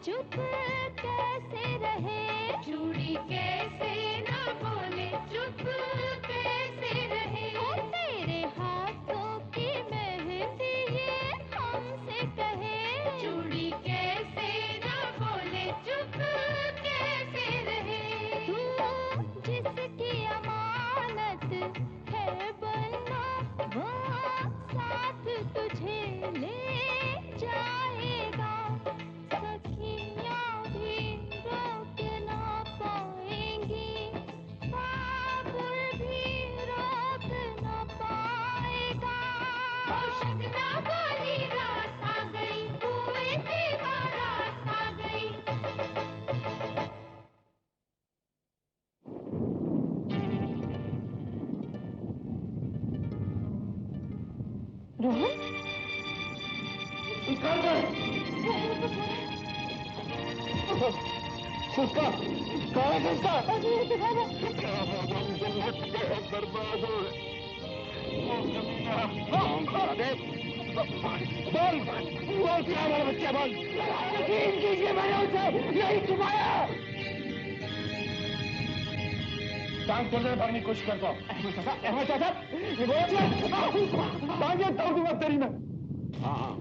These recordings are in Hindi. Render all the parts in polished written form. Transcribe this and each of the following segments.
चुप कैसे रहे, चूड़ी कैसे ना बोले, चुप कैसे रहे। ओ तेरे हाथों की मेहंदी ये हमसे कहे, चूड़ी कैसे ना बोले, चुप कैसे रहे। तू जिसकी अमानत है बनना, वो साथ तुझे ले जाएगा। सखियाँ भी रोक ना पाएंगी, बाबुल भी रोक ना पाएगा। होशक ना बोली रात आ गई, कुएं से बारात आ गई। रोहन, सुस्ता कहाँ है सुस्ता? बर्बाद हो बोल बोल क्या हमारा बच्चा बोल। यकीन कीजिए मैंने उसे नहीं छुपाया। टांग तोड़ने भागने की कोशिश करता हूँ। अहमद चाचा ये बोलो तोड़ दूंगा तेरी में। हाँ हाँ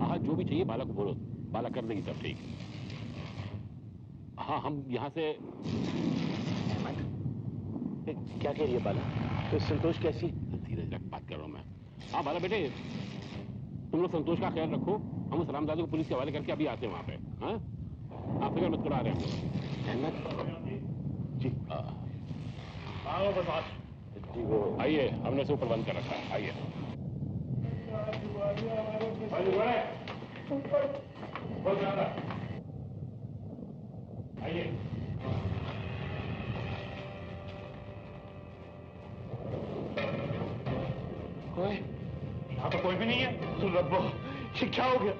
हाँ, जो भी चाहिए बालक बोलो, बालक कर देगी सब ठीक। हाँ हम यहाँ से। क्या कह रही है बाला? तो संतोष कैसी? धीरज रख, बात कर रहा हूँ मैं। हाँ बाला बेटे, तुम लोग संतोष का ख्याल रखो, हम उस रामदादू को पुलिस के हवाले करके अभी आते हैं वहाँ पे। हाँ आप फिक्र मत करो, आ रहे हैं हम लोग। जी आओ बदमाश। जी वो आइए, हमने से ऊपर बंद कर रखा है, आइए। आइए। कोई यहाँ तो कोई भी नहीं है। रब्बो ये क्या हो गया?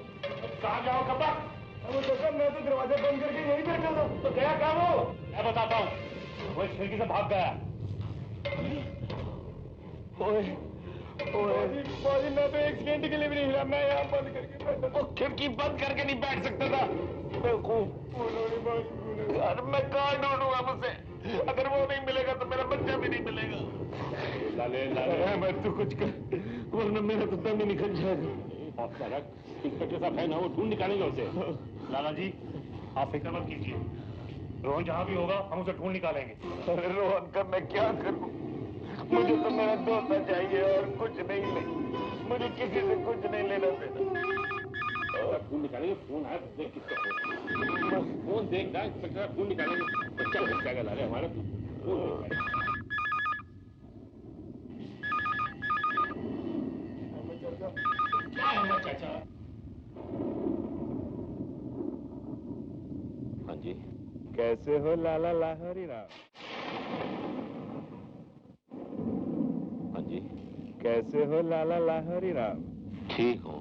कहाँ जाओ कब्बा? मैं तो दरवाजा बंद करके यहीं बैठा था। तो गया क्या वो? मैं बताता हूँ। वो इस खिड़की से भाग गया। ओए ओए मैं तो एक सेकंड के लिए भी नहीं हिला। मैं यहाँ बंद करके बैठा। वो खिड़की बंद करके नहीं बैठ सकता था। यार मैं कहाँ ढूंढूंगा मुझसे? अगर वो नहीं मिलेगा तो मेरा बच्चा भी नहीं मिलेगा। लाले लाले मैं तू कुछ कर, वरना मेरा तो दम ही निकल जाएगा। हौसला रख, इंस्पेक्टर साहब है ना, वो ढूंढ निकालेंगे उसे। लाला जी आप फिक्र मत कीजिए, रोहन जहाँ भी होगा हम उसे ढूंढ निकालेंगे। अरे रोहन का मैं क्या करूं? मुझे तो मेरा दोस्त चाहिए और कुछ नहीं। मुझे किसी से कुछ नहीं लेना देना। ढूंढ निकालेंगे, फोन आया देख किसका फोन देख रहा, इंस्पेक्टर साहब ढूंढ निकालेंगे, बच्चा हो जाएगा। लाले हमारा क्या है चाचा? हाँ जी कैसे हो लाला लाहौरी राव? हाँ जी कैसे हो लाला लाहौरी राव? ठीक हूँ।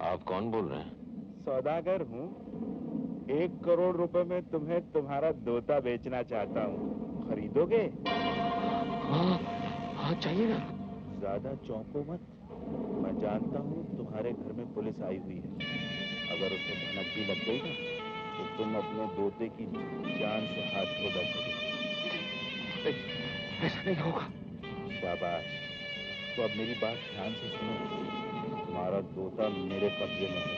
आप कौन बोल रहे हैं? सौदागर हूँ। 1 करोड़ रुपए में तुम्हें तुम्हारा दोता बेचना चाहता हूँ, खरीदोगे? हाँ चाहिए ना। ज्यादा चौंको मत, मैं जानता हूँ तुम्हारे घर में पुलिस आई हुई है। अगर उसे भनक भी लग गई ना तो तुम अपने दोते की जान से हाथ धो बैठोगे। ऐसा नहीं होगा। शाबाश। तो अब मेरी बात ध्यान से सुनो। तुम्हारा दोता मेरे कब्जे में है।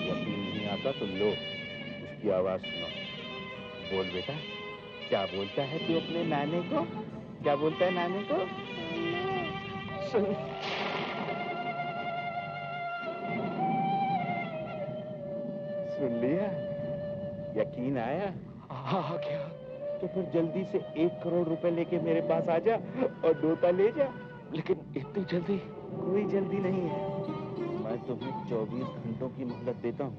यकीन नहीं आता तो लो उसकी आवाज सुनो। बोल बेटा, क्या बोलता है तू अपने नाने को? क्या बोलता है नाने को? सुन। सुन लिया? यकीन आया? हाँ क्या? तो फिर जल्दी से 1 करोड़ रुपए लेके मेरे पास आ जा और दोता ले जा। लेकिन इतनी जल्दी? कोई जल्दी नहीं है। मैं तुम्हें 24 घंटों की मोहलत देता हूँ।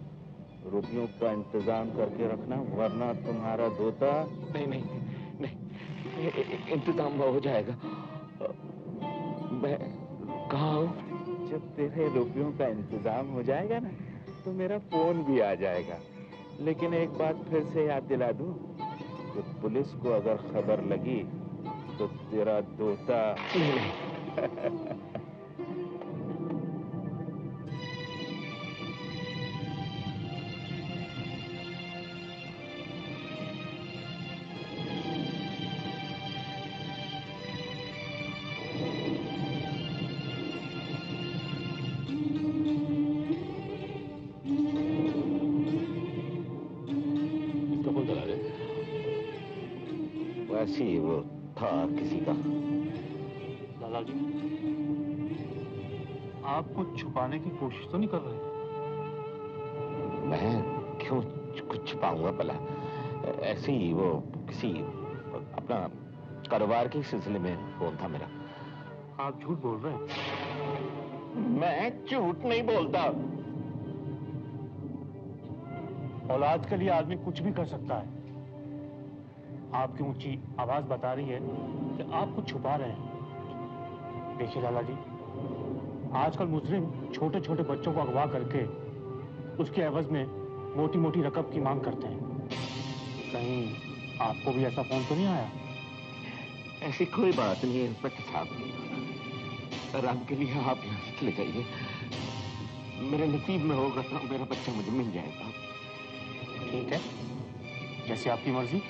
रुपयों का इंतजाम करके रखना, वरना तुम्हारा दोता। नहीं इंतजाम हो जाएगा। मैं कहाँ हूँ? जब तेरे रुपयों का इंतजाम हो जाएगा ना तो मेरा फोन भी आ जाएगा। लेकिन एक बात फिर से याद दिला दूं कि पुलिस को अगर खबर लगी तो तेरा दोता। ऐसी वो था किसी का। लाला जी, आप कुछ छुपाने की कोशिश तो नहीं कर रहे? मैं क्यों कुछ छुपाऊंगा भला? ऐसे ही वो किसी अपना कारोबार के सिलसिले में फोन था मेरा। आप झूठ बोल रहे हैं। मैं झूठ नहीं बोलता। औलाद के लिए आदमी कुछ भी कर सकता है। आपकी ऊंची आवाज बता रही है कि आप कुछ छुपा रहे हैं। देखिए लाला जी, आजकल मुजरिम छोटे छोटे बच्चों को अगवा करके उसके एवज में मोटी मोटी रकम की मांग करते हैं। कहीं आपको भी ऐसा फोन तो नहीं आया? ऐसी कोई बात नहीं है इंस्पेक्टर साहब। आराम के लिए आप यहाँ से चले जाइए। मेरे नसीब में होगा तो मेरा बच्चा मुझे मिल जाएगा। ठीक है, जैसे आपकी मर्जी,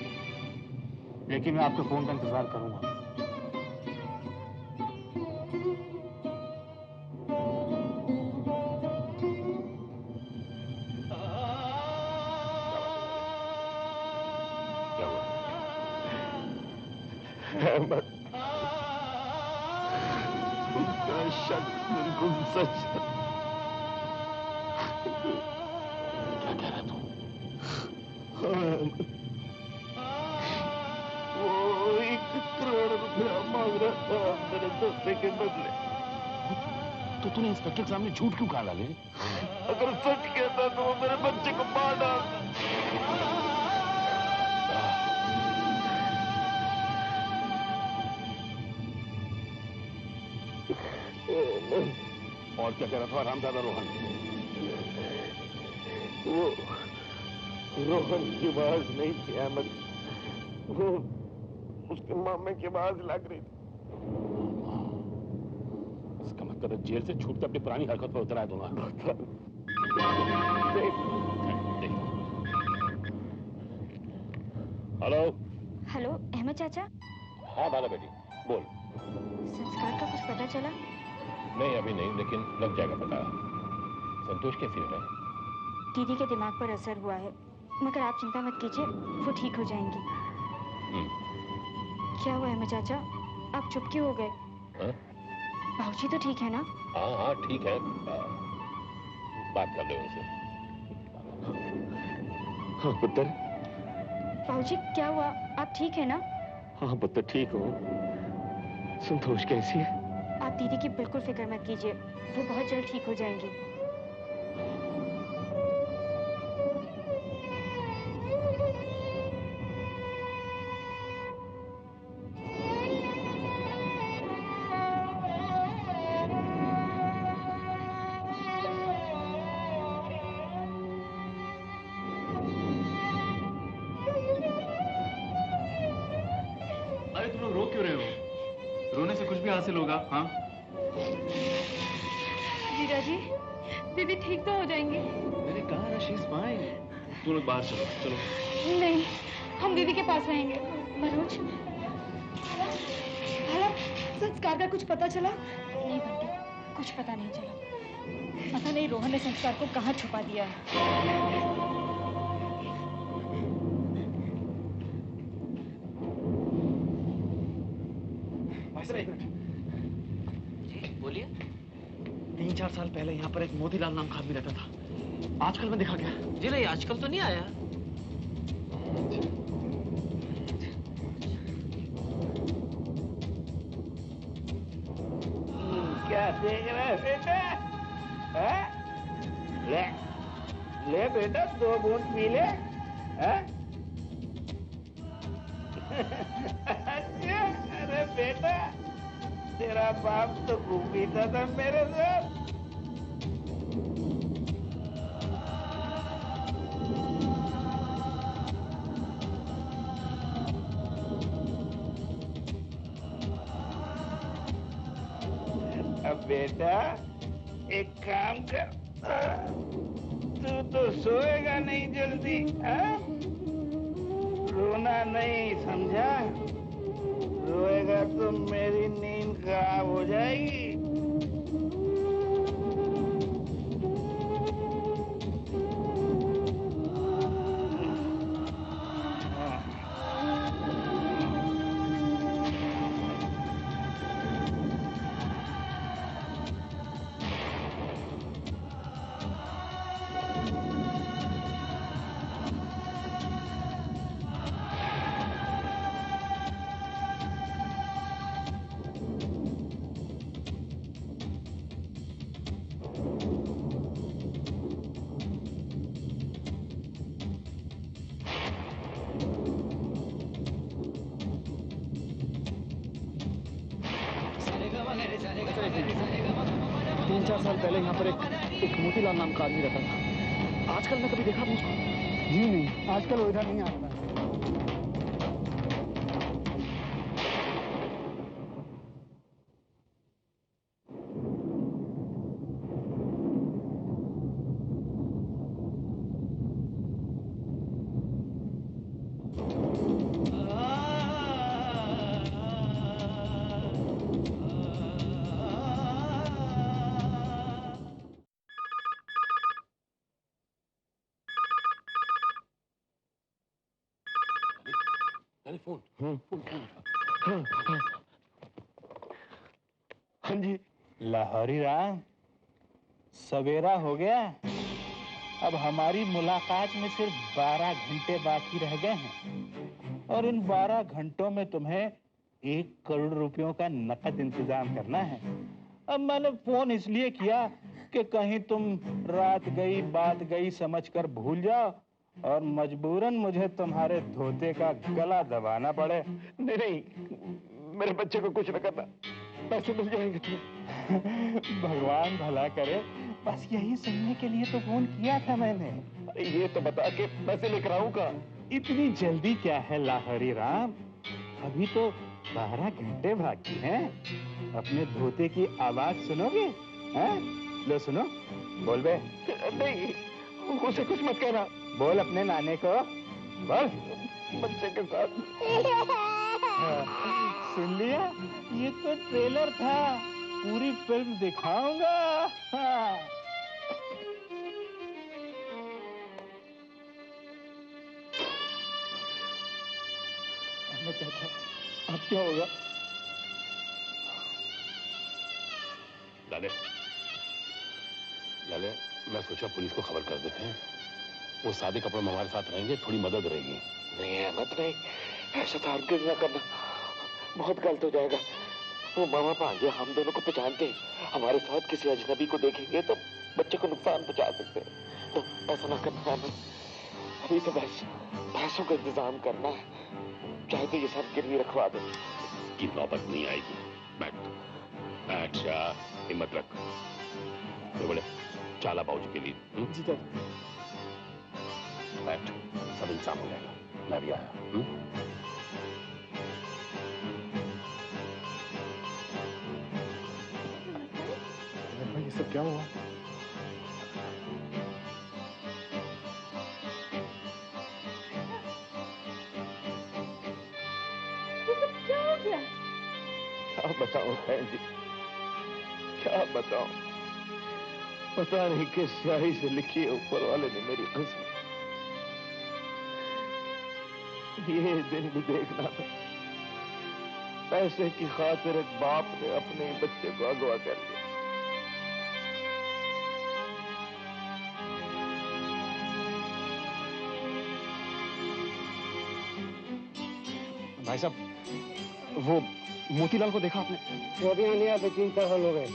लेकिन मैं आपके फोन का इंतजार करूंगा। अहमद, उसका शक बिल्कुल सच था। क्या कह रहा तू? वो 1 करोड़ रुपया मांग रहा था मेरे दोस्ते के बदले। तो तूने इंस्पेक्टर के सामने झूठ क्यों कहा लाले? अगर सच कहता तो वो मेरे बच्चे को मार डालता। और क्या कह रहा था आरामदादा रोहन? वो रोहन की आवाज नहीं थी अहमद, वो उसके मामे की आवाज लग रही थी। इसका मतलब जेल से छूटते अपनी पुरानी हरकत पर उतर आए दोनों। हेलो हेलो अहमद चाचा। हाँ बाला बेटी बोल। संस्कार का कुछ पता चला? नहीं अभी नहीं, लेकिन लग जाएगा पता। संतोष कैसी है? दीदी के दिमाग पर असर हुआ है, मगर आप चिंता मत कीजिए, वो ठीक हो जाएंगी। क्या हुआ अहमद चाचा, आप चुप क्यों हो गए? बाबूजी तो ठीक है ना? हाँ हाँ ठीक है, बात कर लो उनसे। हाँ पुत्र। बाबूजी क्या हुआ, आप ठीक है ना? हाँ पुत्र ठीक हूँ। संतोष कैसी है? आप दीदी की बिल्कुल फिक्र मत कीजिए, वो बहुत जल्द ठीक हो जाएंगी। अरे तुम लोग रो क्यों रहे हो? रोने से कुछ भी हासिल होगा? हाँ जीजा जी, दीदी ठीक तो हो जाएंगी। मैंने कहा ना, शी इज फाइन। तुम लोग बाहर चलो चलो। नहीं, हम दीदी के पास रहेंगे। मनोज, भला संस्कार का कुछ पता चला? नहीं बंटी, कुछ पता नहीं चला। पता नहीं रोहन ने संस्कार को कहाँ छुपा दिया है। बोलिए। 3-4 साल पहले यहाँ पर एक मोतीलाल नाम का आदमी रहता था। आजकल में देखा क्या? जी नहीं, आजकल तो नहीं आया। क्या देख रहा है बेटा? ले ले बेटा, 2 बूंद पी ले। अरे बेटा, तेरा बाप तो खूब पीता था मेरे साथ। अब बेटा एक काम कर, तू तो सोएगा नहीं जल्दी, रोना नहीं, समझा? रोएगा तो मेरी नींद खराब हो जाएगी। पहले यहाँ पर एक मोतीलाल नाम का आदमी रहता था। आजकल मैं कभी देखा नहीं उसको। जी नहीं, आजकल वो इधर नहीं आता। हाँ जी। लाहौरी राम, सवेरा हो गया। अब हमारी मुलाकात में सिर्फ 12 घंटे बाकी रह गए हैं और इन 12 घंटों में तुम्हें 1 करोड़ रुपयों का नकद इंतजाम करना है। अब मैंने फोन इसलिए किया कि कहीं तुम रात गई बात गई समझकर भूल जाओ और मजबूरन मुझे तुम्हारे धोते का गला दबाना पड़े। नहीं, मेरे बच्चे को कुछ न करना, पैसे मिल जाएंगे तुम्हें। भगवान भला करे, बस यही सुनने के लिए तो फोन किया था मैंने। ये तो बता के पैसे लेकर आऊंगा। इतनी जल्दी क्या है लाहौरी राम, अभी तो 12 घंटे बाकी हैं। अपने धोते की आवाज सुनोगे? हैं? लो सुनो, बोल बे। नहीं, उसे कुछ मत कहना। बोल अपने नाने को, बोल। बच्चे के साथ। सुन लिया? ये तो ट्रेलर था, पूरी फिल्म दिखाऊंगा। मैं कहता, अब क्या होगा? लाले, मैं सोचा पुलिस को खबर कर देते हैं। वो सादे कपड़ों में हमारे साथ रहेंगे, थोड़ी मदद रहेगी। नहीं अहमद नहीं, ऐसा तो हरगिज़ ना करना, बहुत गलत हो जाएगा। वो मामा भांजे हम दोनों को पहचानते हैं, हमारे साथ किसी अजनबी को देखेंगे तो बच्चे को नुकसान पहुंचा सकते हैं। तो ऐसा ना करना अहमद, अभी तो बस पैसों का इंतजाम करना है, चाहे तो ये सब गिरवी रखवा दो। की नौबत नहीं आएगी। बैठ जा, हिम्मत रख। तो बोले चाला बाबूजी के लिए। जी सर। बैठ, सब इंतजाम हो जाएगा। मैं भी आया। ये सब क्या हुआ? ये सब क्या हो गया? क्या बताऊं बहन जी, क्या बताऊं? पता नहीं किस स्याही से लिखी है ऊपर वाले ने मेरी किस्मत। ये दिन भी देखना था, पैसे की खातिर एक बाप ने अपने बच्चे को अगवा कर लिया। भाई साहब, वो मोतीलाल को देखा आपने? वो भी नहीं आते, चिंता हल हो गए।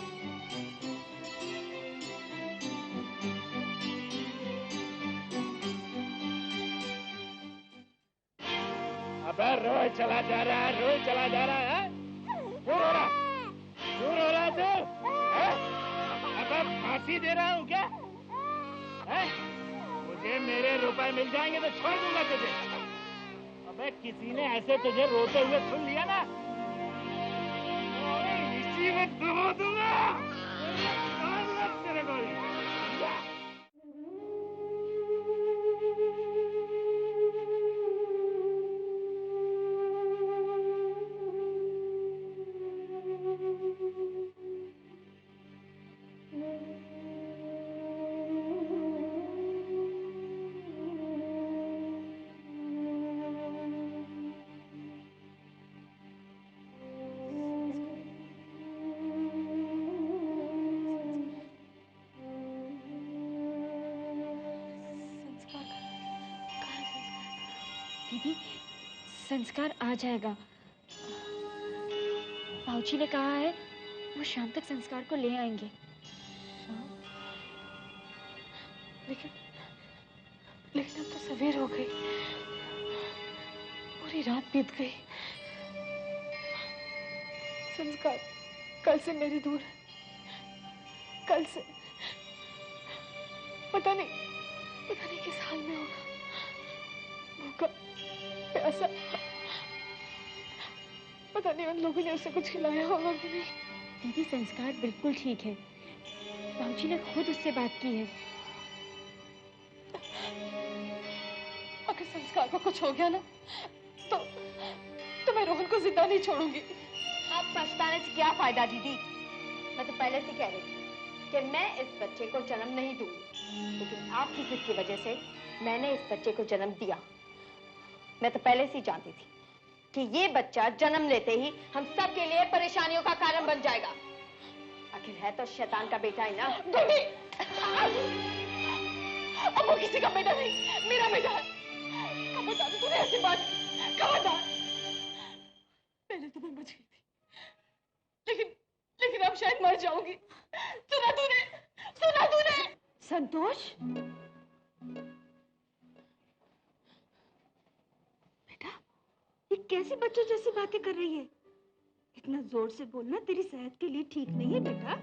अबे रोज चला जा रहा है, रोज चला जा रहा है। क्यों रो रहा? क्यों रो रहा तू? अबे फांसी दे रहा हूँ क्या? है? मुझे मेरे रुपए मिल जाएंगे तो छोड़ दूंगा तुझे। अबे किसी ने ऐसे तुझे रोते हुए सुन लिया ना, इसी में दबा दूंगा तेरे को। दीदी, संस्कार आ जाएगा। बाबूजी ने कहा है वो शाम तक संस्कार को ले आएंगे। लेकिन अब तो सवेर हो गई, पूरी रात बीत गई। संस्कार कल से मेरी दूर है, कल से पता नहीं किस हाल में होगा, भूखा प्यासा। पता नहीं उन लोगों ने उसे कुछ खिलाया होगा कि नहीं। दीदी संस्कार बिल्कुल ठीक है, बाबूजी ने खुद उससे बात की है। अगर संस्कार को कुछ हो गया ना तो मैं रोहन को जिंदा नहीं छोड़ूंगी। अब पछताने से क्या फायदा दीदी? मैं तो पहले से कह रही थी कि मैं इस बच्चे को जन्म नहीं दूंगी, लेकिन आपकी जिद की वजह से मैंने इस बच्चे को जन्म दिया। मैं तो पहले से जानती थी कि ये बच्चा जन्म लेते ही हम सब के लिए परेशानियों का कारण बन जाएगा। आखिर है तो शैतान का बेटा ही ना। अब वो किसी का बेटा नहीं, मेरा बेटा है। कब बता दी तूने ऐसी बात? कब बता? पहले तो मैं बच गई थी, लेकिन अब शायद मर जाऊंगी। सुना तूने? संतोष, बेटा ये कैसी बच्चों जैसी बातें कर रही है? इतना जोर से बोलना तेरी सेहत के लिए ठीक नहीं है बेटा।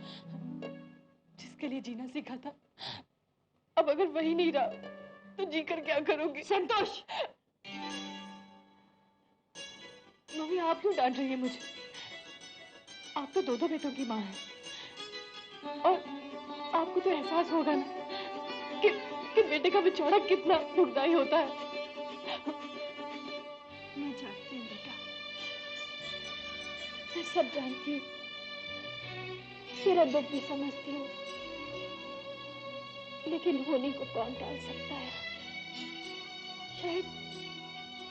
जिसके लिए जीना सीखा था, अब अगर वही नहीं रहा तो जी कर क्या करूंगी? संतोष, मम्मी आप क्यों डांट रही है मुझे? आप तो दो बेटों की माँ हैं, और आपको तो एहसास होगा ना कि बेटे का बिछोड़ा कितना दुखदाई होता है। मैं जानती हूँ बेटा, मैं सब जानती हूँ, तेरा दुख भी समझती हूँ, लेकिन होने को कौन टाल सकता है?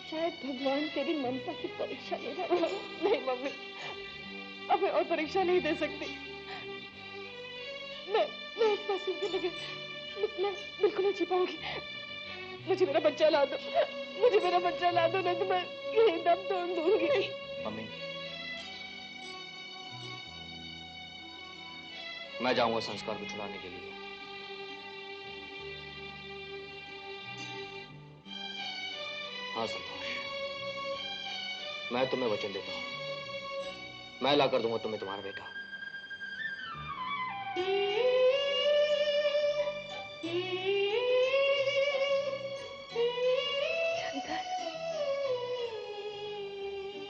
शायद भगवान तेरी ममता की परीक्षा ले रहा है। नहीं मम्मी, अब मैं और परीक्षा नहीं दे सकती। मैं इस पैसे के लिए मैं बिल्कुल नहीं जी पाऊंगी। मुझे मेरा बच्चा ला दो, नहीं तो मैं यही दम तोड़ दूंगी। मम्मी, मैं जाऊंगा संस्कार को छुड़ाने के लिए। हाँ संतोष, मैं तुम्हें वचन देता हूं, मैं ला कर दूंगा तुम्हें तुम्हारा बेटा।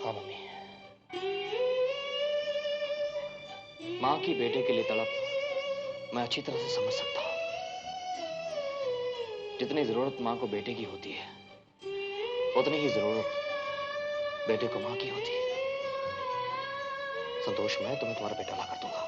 हाँ मम्मी, माँ की बेटे के लिए तड़प मैं अच्छी तरह से समझ सकता हूं। जितनी जरूरत माँ को बेटे की होती है, उतनी ही जरूरत बेटे को माँ की होती है। संतोष, मैं तुम्हें तुम्हारा बेटा ला कर दूंगा।